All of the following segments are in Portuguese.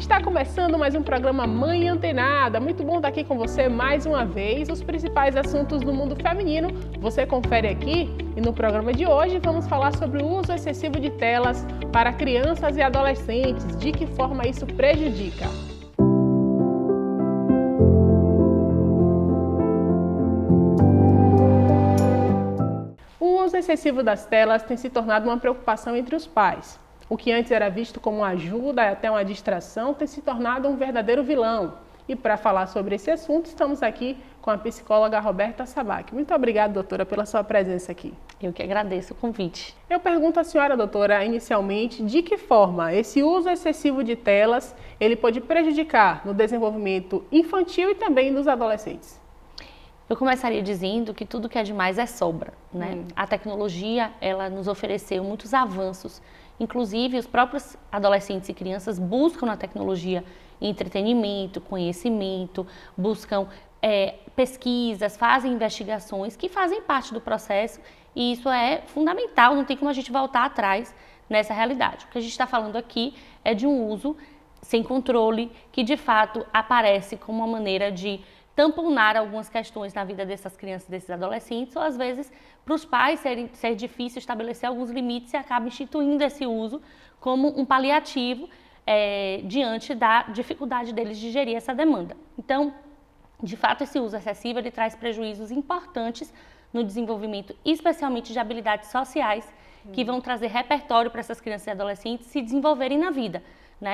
Está começando mais um programa Mãe Antenada. Muito bom estar aqui com você mais uma vez. Os principais assuntos do mundo feminino você confere aqui. E no programa de hoje vamos falar sobre o uso excessivo de telas para crianças e adolescentes. De que forma isso prejudica? O uso excessivo das telas tem se tornado uma preocupação entre os pais. O que antes era visto como uma ajuda e até uma distração tem se tornado um verdadeiro vilão. E para falar sobre esse assunto, estamos aqui com a psicóloga Roberta Sabac. Muito obrigada, doutora, pela sua presença aqui. Eu que agradeço o convite. Eu pergunto à senhora, doutora, inicialmente, de que forma esse uso excessivo de telas ele pode prejudicar no desenvolvimento infantil e também dos adolescentes? Eu começaria dizendo que tudo que é demais é sobra, né? A tecnologia, ela nos ofereceu muitos avanços. Inclusive, os próprios adolescentes e crianças buscam na tecnologia entretenimento, conhecimento, buscam pesquisas, fazem investigações que fazem parte do processo e isso é fundamental, não tem como a gente voltar atrás nessa realidade. O que a gente está falando aqui é de um uso sem controle que, de fato, aparece como uma maneira de tamponar algumas questões na vida dessas crianças, desses adolescentes, ou às vezes para os pais ser difícil estabelecer alguns limites e acaba instituindo esse uso como um paliativo diante da dificuldade deles de gerir essa demanda. Então, de fato, esse uso excessivo ele traz prejuízos importantes no desenvolvimento, especialmente de habilidades sociais, que vão trazer repertório para essas crianças e adolescentes se desenvolverem na vida.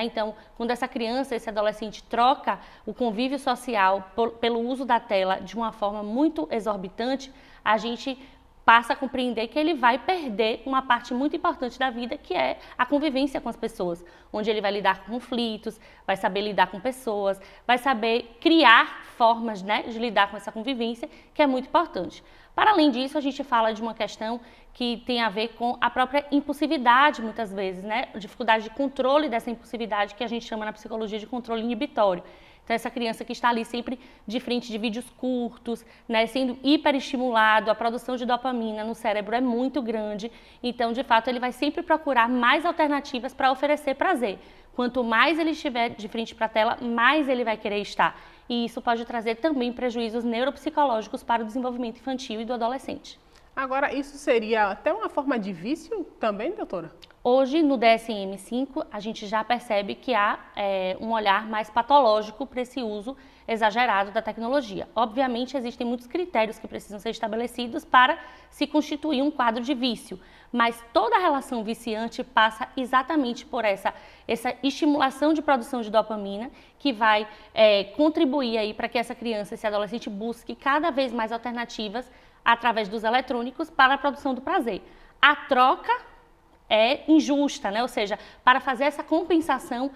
Então, quando essa criança, esse adolescente troca o convívio social pelo uso da tela de uma forma muito exorbitante, a gente passa a compreender que ele vai perder uma parte muito importante da vida, que é a convivência com as pessoas, onde ele vai lidar com conflitos, vai saber lidar com pessoas, vai saber criar formas de lidar com essa convivência, que é muito importante. Para além disso, a gente fala de uma questão que tem a ver com a própria impulsividade, muitas vezes, dificuldade de controle dessa impulsividade que a gente chama na psicologia de controle inibitório. Então, essa criança que está ali sempre de frente de vídeos curtos, sendo hiperestimulado, a produção de dopamina no cérebro é muito grande. Então, de fato, ele vai sempre procurar mais alternativas para oferecer prazer. Quanto mais ele estiver de frente para a tela, mais ele vai querer estar. E isso pode trazer também prejuízos neuropsicológicos para o desenvolvimento infantil e do adolescente. Agora, isso seria até uma forma de vício também, doutora? Hoje, no DSM-5, a gente já percebe que há um olhar mais patológico para esse uso exagerado da tecnologia. Obviamente, existem muitos critérios que precisam ser estabelecidos para se constituir um quadro de vício, mas toda relação viciante passa exatamente por essa estimulação de produção de dopamina que vai contribuir aí para que essa criança, esse adolescente busque cada vez mais alternativas através dos eletrônicos para a produção do prazer. A troca é injusta, ou seja, para fazer essa compensação,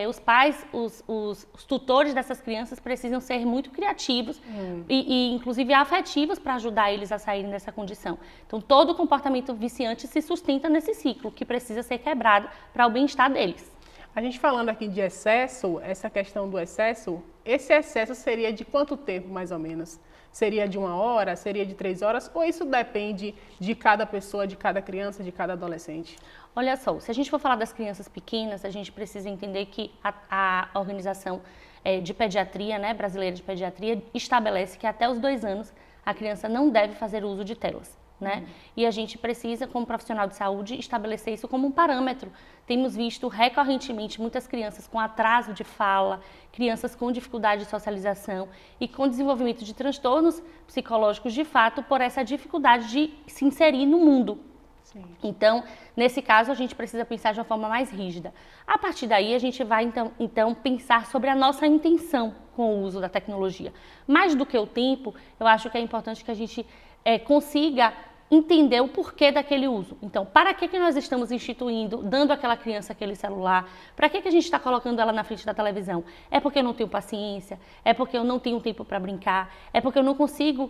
os pais, os tutores dessas crianças precisam ser muito criativos e inclusive afetivos para ajudar eles a saírem dessa condição. Então, todo comportamento viciante se sustenta nesse ciclo que precisa ser quebrado para o bem-estar deles. A gente falando aqui de excesso, essa questão do excesso, esse excesso seria de quanto tempo, mais ou menos? Seria de 1 hora, seria de 3 horas, ou isso depende de cada pessoa, de cada criança, de cada adolescente? Olha só, se a gente for falar das crianças pequenas, a gente precisa entender que a organização de pediatria, brasileira de pediatria, estabelece que até os 2 anos a criança não deve fazer uso de telas. E a gente precisa, como profissional de saúde, estabelecer isso como um parâmetro. Temos visto recorrentemente muitas crianças com atraso de fala, crianças com dificuldade de socialização e com desenvolvimento de transtornos psicológicos de fato por essa dificuldade de se inserir no mundo. Sim. Então, nesse caso, a gente precisa pensar de uma forma mais rígida. A partir daí, a gente vai então pensar sobre a nossa intenção com o uso da tecnologia. Mais do que o tempo, eu acho que é importante que a gente consiga entender o porquê daquele uso. Então, para que nós estamos instituindo, dando àquela criança aquele celular? Para que a gente está colocando ela na frente da televisão? É porque eu não tenho paciência? É porque eu não tenho tempo para brincar? É porque eu não consigo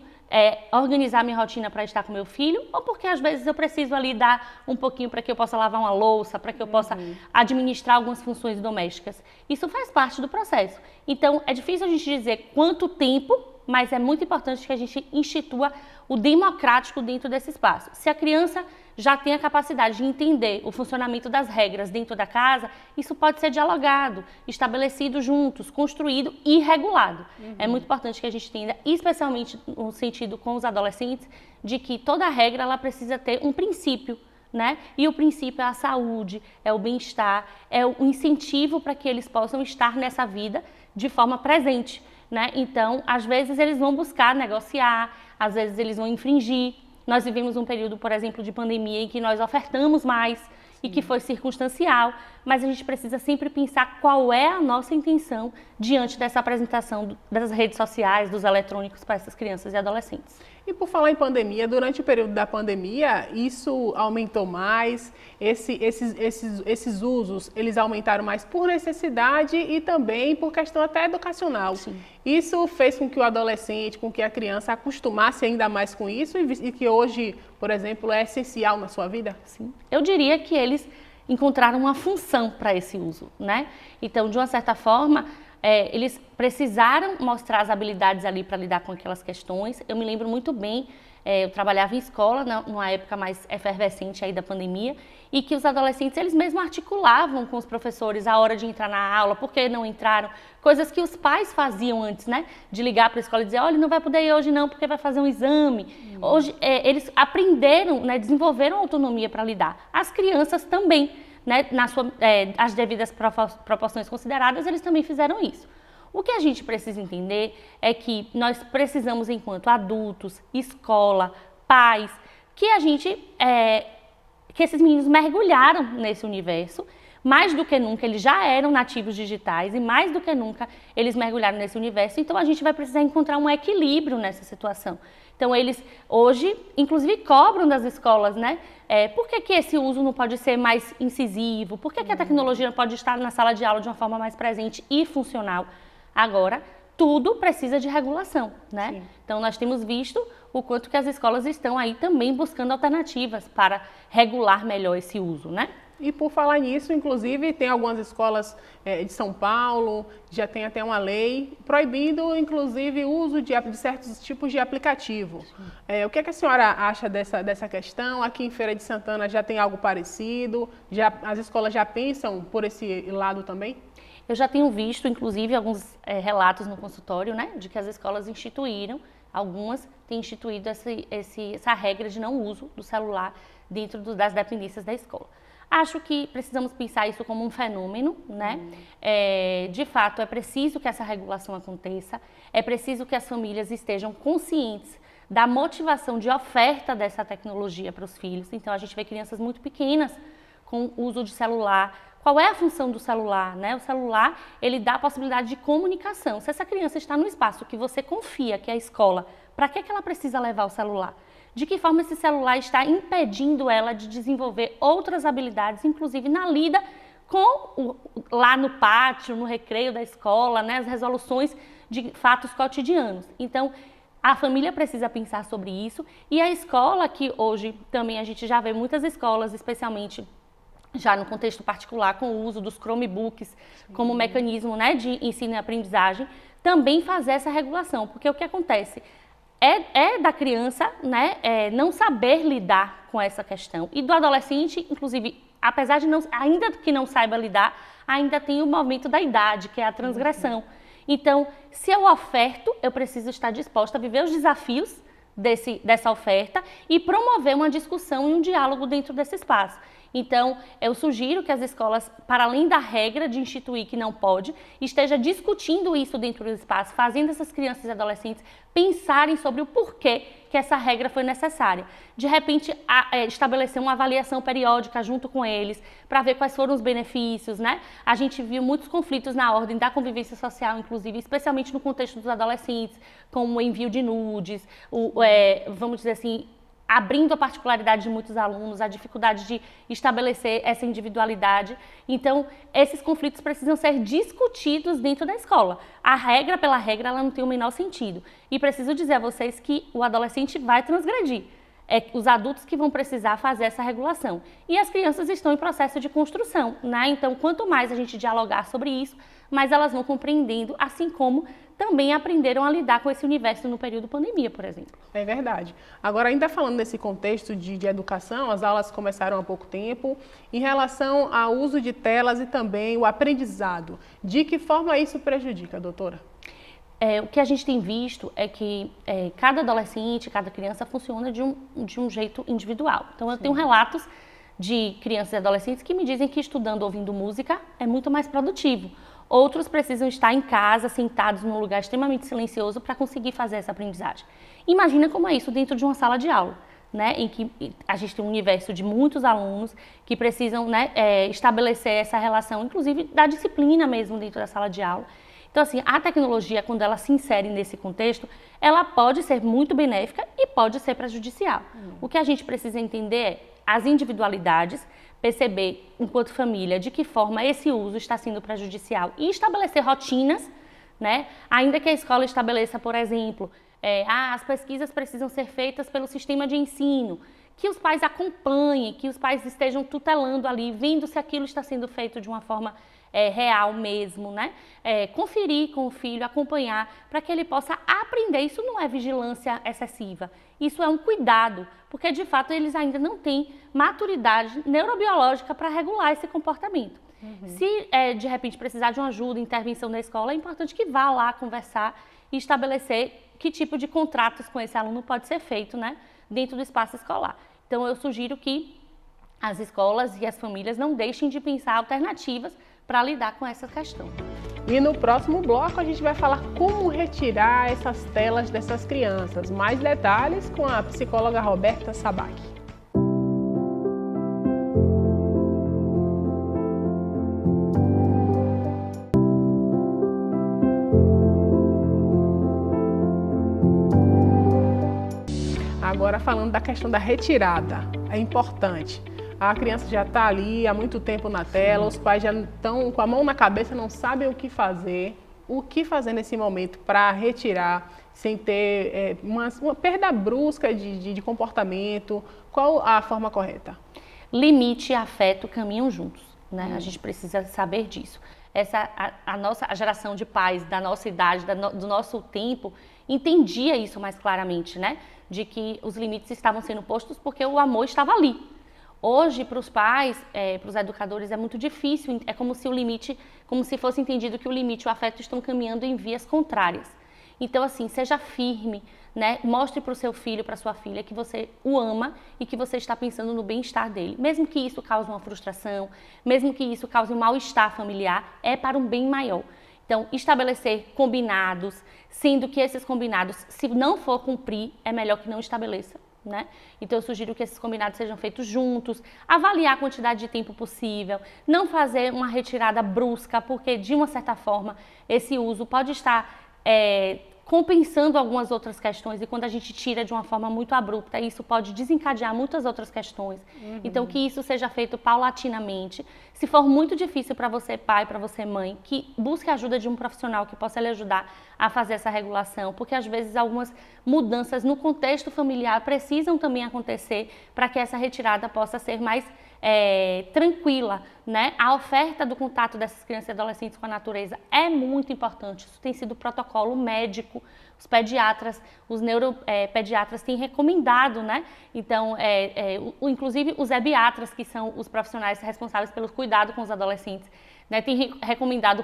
organizar minha rotina para estar com meu filho? Ou porque às vezes eu preciso ali dar um pouquinho para que eu possa lavar uma louça, para que eu possa administrar algumas funções domésticas? Isso faz parte do processo. Então, é difícil a gente dizer quanto tempo, mas é muito importante que a gente institua o democrático dentro desse espaço. Se a criança já tem a capacidade de entender o funcionamento das regras dentro da casa, isso pode ser dialogado, estabelecido juntos, construído e regulado. É muito importante que a gente entenda, especialmente no sentido com os adolescentes, de que toda regra ela precisa ter um princípio, né? E o princípio é a saúde, é o bem-estar, é o incentivo para que eles possam estar nessa vida de forma presente, né? Então, às vezes eles vão buscar negociar, às vezes eles vão infringir. Nós vivemos um período, por exemplo, de pandemia em que nós ofertamos mais e que foi circunstancial, mas a gente precisa sempre pensar qual é a nossa intenção diante dessa apresentação das redes sociais, dos eletrônicos para essas crianças e adolescentes. E por falar em pandemia, durante o período da pandemia, isso aumentou mais, esses usos, eles aumentaram mais por necessidade e também por questão até educacional. Sim. Isso fez com que o adolescente, com que a criança acostumasse ainda mais com isso e que hoje, por exemplo, é essencial na sua vida? Sim. Eu diria que eles encontraram uma função para esse uso, né? Então, de uma certa forma, eles precisaram mostrar as habilidades ali para lidar com aquelas questões. Eu me lembro muito bem, eu trabalhava em escola numa época mais efervescente aí da pandemia, e que os adolescentes, eles mesmos articulavam com os professores a hora de entrar na aula, por que não entraram, coisas que os pais faziam antes, né? De ligar para a escola e dizer, olha, não vai poder ir hoje não, porque vai fazer um exame. Hoje, eles aprenderam, né, desenvolveram autonomia para lidar. As crianças também, né, as devidas proporções consideradas, eles também fizeram isso. O que a gente precisa entender é que nós precisamos, enquanto adultos, escola, pais, que que esses meninos mergulharam nesse universo, mais do que nunca eles já eram nativos digitais e mais do que nunca eles mergulharam nesse universo, então a gente vai precisar encontrar um equilíbrio nessa situação. Então eles hoje, inclusive, cobram das escolas, né? Por que esse uso não pode ser mais incisivo? Por que a tecnologia não pode estar na sala de aula de uma forma mais presente e funcional? Agora, tudo precisa de regulação, né? Sim. Então nós temos visto o quanto que as escolas estão aí também buscando alternativas para regular melhor esse uso, né? E por falar nisso, inclusive, tem algumas escolas de São Paulo, já tem até uma lei proibindo, inclusive, o uso de certos tipos de aplicativo. O que a senhora acha dessa questão? Aqui em Feira de Santana já tem algo parecido? As escolas já pensam por esse lado também? Eu já tenho visto, inclusive, alguns relatos no consultório, né, de que as escolas instituíram, algumas têm instituído essa regra de não uso do celular dentro das dependências da escola. Acho que precisamos pensar isso como um fenômeno, né? De fato, é preciso que essa regulação aconteça, é preciso que as famílias estejam conscientes da motivação de oferta dessa tecnologia para os filhos. Então, a gente vê crianças muito pequenas com uso de celular. Qual é a função do celular, né? O celular, ele dá a possibilidade de comunicação. Se essa criança está no espaço que você confia, que é a escola, para que ela precisa levar o celular? De que forma esse celular está impedindo ela de desenvolver outras habilidades, inclusive na lida lá no pátio, no recreio da escola, né? As resoluções de fatos cotidianos. Então, a família precisa pensar sobre isso e a escola, que hoje também a gente já vê muitas escolas, especialmente já no contexto particular, com o uso dos Chromebooks como mecanismo, né, de ensino e aprendizagem, também fazer essa regulação, porque o que acontece é da criança, né, não saber lidar com essa questão, e do adolescente, inclusive, apesar de ainda que não saiba lidar, ainda tem o momento da idade, que é a transgressão. Então, se eu oferto, eu preciso estar disposta a viver os desafios dessa oferta e promover uma discussão e um diálogo dentro desse espaço. Então, eu sugiro que as escolas, para além da regra de instituir que não pode, esteja discutindo isso dentro do espaço, fazendo essas crianças e adolescentes pensarem sobre o porquê que essa regra foi necessária. De repente, estabelecer uma avaliação periódica junto com eles, para ver quais foram os benefícios, né? A gente viu muitos conflitos na ordem da convivência social, inclusive, especialmente no contexto dos adolescentes, como o envio de nudes, vamos dizer assim, abrindo a particularidade de muitos alunos, a dificuldade de estabelecer essa individualidade. Então, esses conflitos precisam ser discutidos dentro da escola. A regra pela regra, ela não tem o menor sentido. E preciso dizer a vocês que o adolescente vai transgredir. É os adultos que vão precisar fazer essa regulação. E as crianças estão em processo de construção, né? Então, quanto mais a gente dialogar sobre isso, mais elas vão compreendendo, assim como também aprenderam a lidar com esse universo no período pandemia, por exemplo. É verdade. Agora, ainda falando desse contexto de educação, as aulas começaram há pouco tempo. Em relação ao uso de telas e também o aprendizado, de que forma isso prejudica, doutora? O que a gente tem visto é que cada adolescente, cada criança funciona de um jeito individual. Então, eu tenho relatos de crianças e adolescentes que me dizem que estudando, ouvindo música, é muito mais produtivo. Outros precisam estar em casa, sentados num lugar extremamente silencioso para conseguir fazer essa aprendizagem. Imagina como é isso dentro de uma sala de aula, né? Em que a gente tem um universo de muitos alunos que precisam, né, estabelecer essa relação, inclusive da disciplina mesmo dentro da sala de aula. Então, assim, a tecnologia, quando ela se insere nesse contexto, ela pode ser muito benéfica e pode ser prejudicial. O que a gente precisa entender é as individualidades, perceber, enquanto família, de que forma esse uso está sendo prejudicial e estabelecer rotinas, né? Ainda que a escola estabeleça, por exemplo, as pesquisas precisam ser feitas pelo sistema de ensino, que os pais acompanhem, que os pais estejam tutelando ali, vendo se aquilo está sendo feito de uma forma real mesmo, né? Conferir com o filho, acompanhar, para que ele possa aprender. Isso não é vigilância excessiva, isso é um cuidado, porque de fato eles ainda não têm maturidade neurobiológica para regular esse comportamento. Se de repente precisar de uma ajuda, intervenção da escola, é importante que vá lá conversar e estabelecer que tipo de contratos com esse aluno pode ser feito, né, dentro do espaço escolar. Então eu sugiro que as escolas e as famílias não deixem de pensar alternativas para lidar com essa questão. E no próximo bloco a gente vai falar como retirar essas telas dessas crianças. Mais detalhes com a psicóloga Roberta Sabac. Agora falando da questão da retirada, é importante. A criança já está ali há muito tempo na tela, os pais já estão com a mão na cabeça, não sabem o que fazer. O que fazer nesse momento para retirar, sem ter uma perda brusca de comportamento? Qual a forma correta? Limite e afeto caminham juntos, né? A gente precisa saber disso. A geração de pais da nossa idade, do nosso tempo, entendia isso mais claramente, né? De que os limites estavam sendo postos porque o amor estava ali. Hoje, para os pais, para os educadores, é muito difícil, é como se o limite, como se fosse entendido que o limite e o afeto estão caminhando em vias contrárias. Então, assim, seja firme, né? Mostre para o seu filho, para a sua filha, que você o ama e que você está pensando no bem-estar dele. Mesmo que isso cause uma frustração, mesmo que isso cause um mal-estar familiar, é para um bem maior. Então, estabelecer combinados, sendo que esses combinados, se não for cumprir, é melhor que não estabeleça. Né? Então eu sugiro que esses combinados sejam feitos juntos, avaliar a quantidade de tempo possível, não fazer uma retirada brusca, porque de uma certa forma esse uso pode estar compensando algumas outras questões, e quando a gente tira de uma forma muito abrupta, isso pode desencadear muitas outras questões. Então que isso seja feito paulatinamente. Se for muito difícil para você pai, para você mãe, que busque a ajuda de um profissional que possa lhe ajudar a fazer essa regulação, porque às vezes algumas mudanças no contexto familiar precisam também acontecer para que essa retirada possa ser mais tranquila, né? A oferta do contato dessas crianças e adolescentes com a natureza é muito importante. Isso tem sido protocolo médico. Os pediatras, os neuropediatras têm recomendado, né? Então, inclusive os ebiatras, que são os profissionais responsáveis pelo cuidado com os adolescentes, né, tem recomendado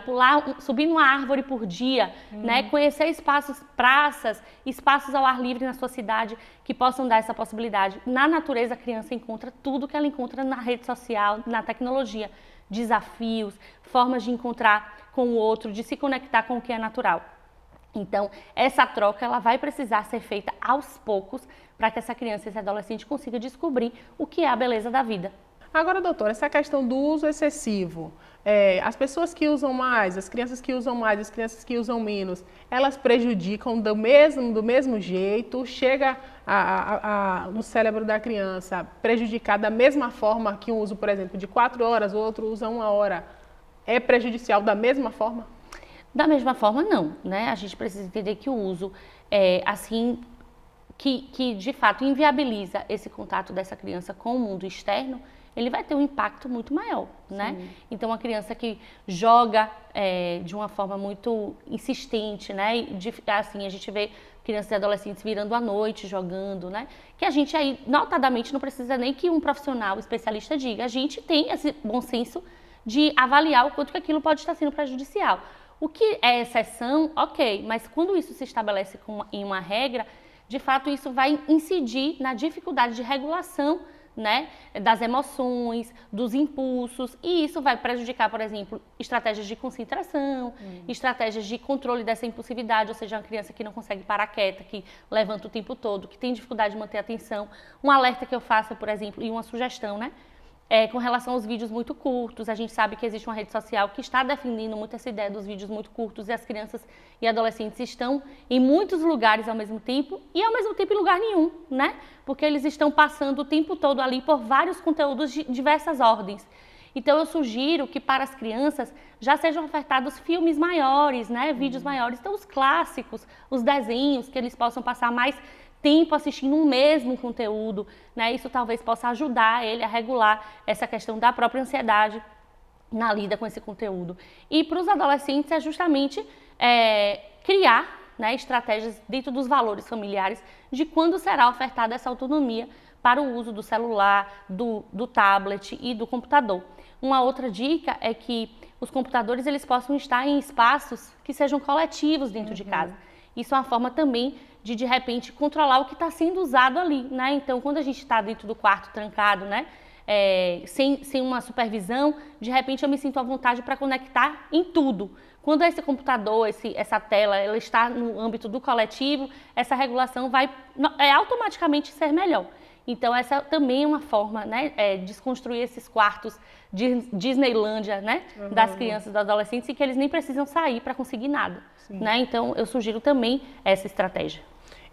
subir numa árvore por dia, né, conhecer espaços, praças, espaços ao ar livre na sua cidade que possam dar essa possibilidade. Na natureza, a criança encontra tudo que ela encontra na rede social, na tecnologia, desafios, formas de encontrar com o outro, de se conectar com o que é natural. Então, essa troca ela vai precisar ser feita aos poucos para que essa criança e esse adolescente consiga descobrir o que é a beleza da vida. Agora, doutora, essa questão do uso excessivo, as pessoas que usam mais, as crianças que usam mais, as crianças que usam menos, elas prejudicam do mesmo jeito, chega no cérebro da criança prejudicar da mesma forma que um uso, por exemplo, de 4 horas, o outro usa 1 hora, é prejudicial da mesma forma? Da mesma forma, não, né? A gente precisa entender que o uso, que de fato inviabiliza esse contato dessa criança com o mundo externo, ele vai ter um impacto muito maior, né? Então, uma criança que joga de uma forma muito insistente, né? Assim, a gente vê crianças e adolescentes virando à noite, jogando, né? Que a gente aí, notadamente, não precisa nem que um profissional especialista diga. A gente tem esse bom senso de avaliar o quanto que aquilo pode estar sendo prejudicial. O que é exceção, ok, mas quando isso se estabelece em uma regra, de fato isso vai incidir na dificuldade de regulação, né, das emoções, dos impulsos, e isso vai prejudicar, por exemplo, estratégias de concentração, estratégias de controle dessa impulsividade, ou seja, uma criança que não consegue parar quieta, que levanta o tempo todo, que tem dificuldade de manter a atenção. Um alerta que eu faço, por exemplo, e uma sugestão, né, com relação aos vídeos muito curtos. A gente sabe que existe uma rede social que está defendendo muito essa ideia dos vídeos muito curtos, e as crianças e adolescentes estão em muitos lugares ao mesmo tempo e ao mesmo tempo em lugar nenhum, né? Porque eles estão passando o tempo todo ali por vários conteúdos de diversas ordens. Então eu sugiro que para as crianças já sejam ofertados filmes maiores, né? Vídeos maiores, então os clássicos, os desenhos, que eles possam passar mais tempo assistindo um mesmo conteúdo, né? Isso talvez possa ajudar ele a regular essa questão da própria ansiedade na lida com esse conteúdo. E para os adolescentes é justamente criar, né, estratégias dentro dos valores familiares de quando será ofertada essa autonomia para o uso do celular, do tablet e do computador. Uma outra dica é que os computadores eles possam estar em espaços que sejam coletivos dentro de casa. Isso é uma forma também de repente, controlar o que está sendo usado ali, né? Então, quando a gente está dentro do quarto trancado, né? Sem uma supervisão, de repente eu me sinto à vontade para conectar em tudo. Quando esse computador, essa tela, ela está no âmbito do coletivo, essa regulação vai automaticamente ser melhor. Então, essa também é uma forma, né, desconstruir esses quartos de Disneylândia, né, das crianças e dos adolescentes, e que eles nem precisam sair para conseguir nada, né? Então, eu sugiro também essa estratégia.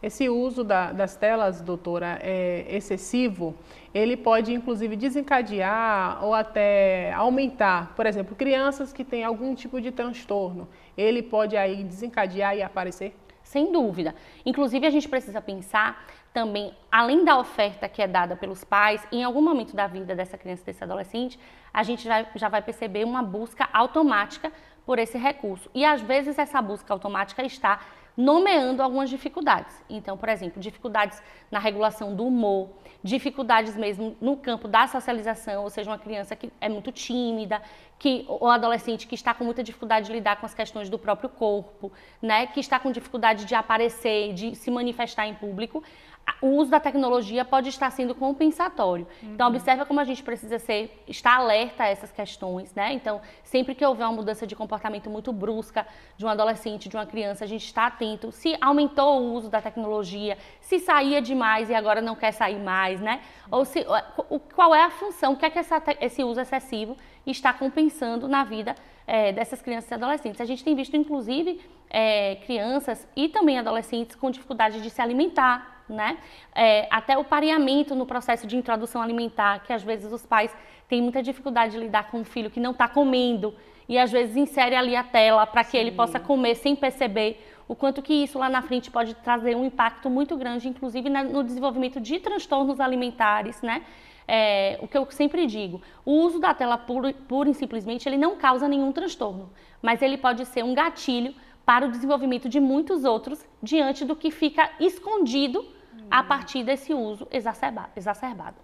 Esse uso das telas, doutora, excessivo, ele pode inclusive desencadear ou até aumentar, por exemplo, crianças que têm algum tipo de transtorno, ele pode aí desencadear e aparecer? Sem dúvida. Inclusive, a gente precisa pensar também, além da oferta que é dada pelos pais, em algum momento da vida dessa criança, desse adolescente, a gente já vai perceber uma busca automática por esse recurso. E às vezes essa busca automática está nomeando algumas dificuldades. Então, por exemplo, dificuldades na regulação do humor, dificuldades mesmo no campo da socialização, ou seja, uma criança que é muito tímida, ou adolescente que está com muita dificuldade de lidar com as questões do próprio corpo, né, que está com dificuldade de aparecer, de se manifestar em público. O uso da tecnologia pode estar sendo compensatório. Então, observa como a gente precisa estar alerta a essas questões, né? Então, sempre que houver uma mudança de comportamento muito brusca de um adolescente, de uma criança, a gente está atento. Se aumentou o uso da tecnologia, se saía demais e agora não quer sair mais, né? Ou qual é a função, o que é que esse uso excessivo está compensando na vida dessas crianças e adolescentes. A gente tem visto, inclusive, crianças e também adolescentes com dificuldade de se alimentar, né? Até o pareamento no processo de introdução alimentar, que às vezes os pais têm muita dificuldade de lidar com um filho que não está comendo e às vezes insere ali a tela para que ele possa comer sem perceber, o quanto que isso lá na frente pode trazer um impacto muito grande, inclusive no desenvolvimento de transtornos alimentares, né? O que eu sempre digo, o uso da tela pura e simplesmente ele não causa nenhum transtorno, mas ele pode ser um gatilho para o desenvolvimento de muitos outros diante do que fica escondido a partir desse uso exacerbado.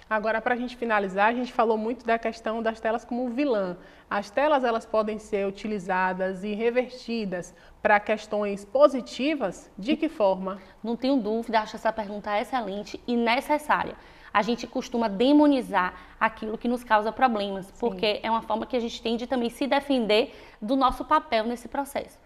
Agora, para a gente finalizar, a gente falou muito da questão das telas como vilã. As telas, elas podem ser utilizadas e revertidas para questões positivas? De que forma? Não tenho dúvida, acho essa pergunta excelente e necessária. A gente costuma demonizar aquilo que nos causa problemas, porque é uma forma que a gente tem de também se defender do nosso papel nesse processo.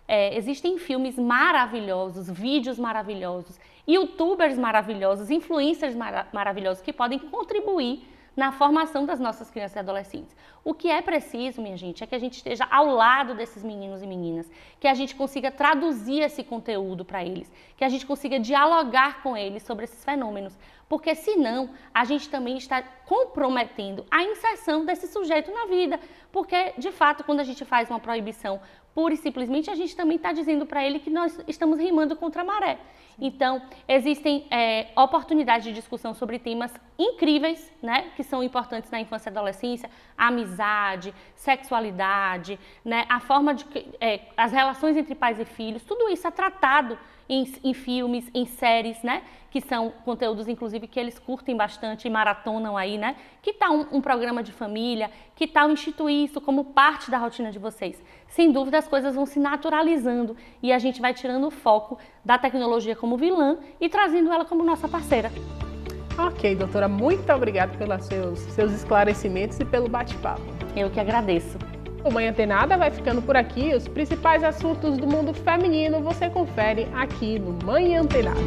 Existem filmes maravilhosos, vídeos maravilhosos, youtubers maravilhosos, influencers maravilhosos que podem contribuir na formação das nossas crianças e adolescentes. O que é preciso, minha gente, é que a gente esteja ao lado desses meninos e meninas, que a gente consiga traduzir esse conteúdo para eles, que a gente consiga dialogar com eles sobre esses fenômenos, porque senão a gente também está comprometendo a inserção desse sujeito na vida, porque de fato quando a gente faz uma proibição pura e simplesmente a gente também está dizendo para ele que nós estamos remando contra a maré. Então, existem oportunidades de discussão sobre temas incríveis, né, que são importantes na infância e adolescência, amizade, sexualidade, né, a forma de as relações entre pais e filhos, tudo isso é tratado em filmes, em séries, né, que são conteúdos, inclusive, que eles curtem bastante e maratonam aí, né, que tal um programa de família, que tal instituir isso como parte da rotina de vocês? Sem dúvida, as coisas vão se naturalizando e a gente vai tirando o foco da tecnologia como vilã e trazendo ela como nossa parceira. Ok, doutora, muito obrigada pelos seus esclarecimentos e pelo bate-papo. Eu que agradeço. O Mãe Antenada vai ficando por aqui. Os principais assuntos do mundo feminino você confere aqui no Mãe Antenada.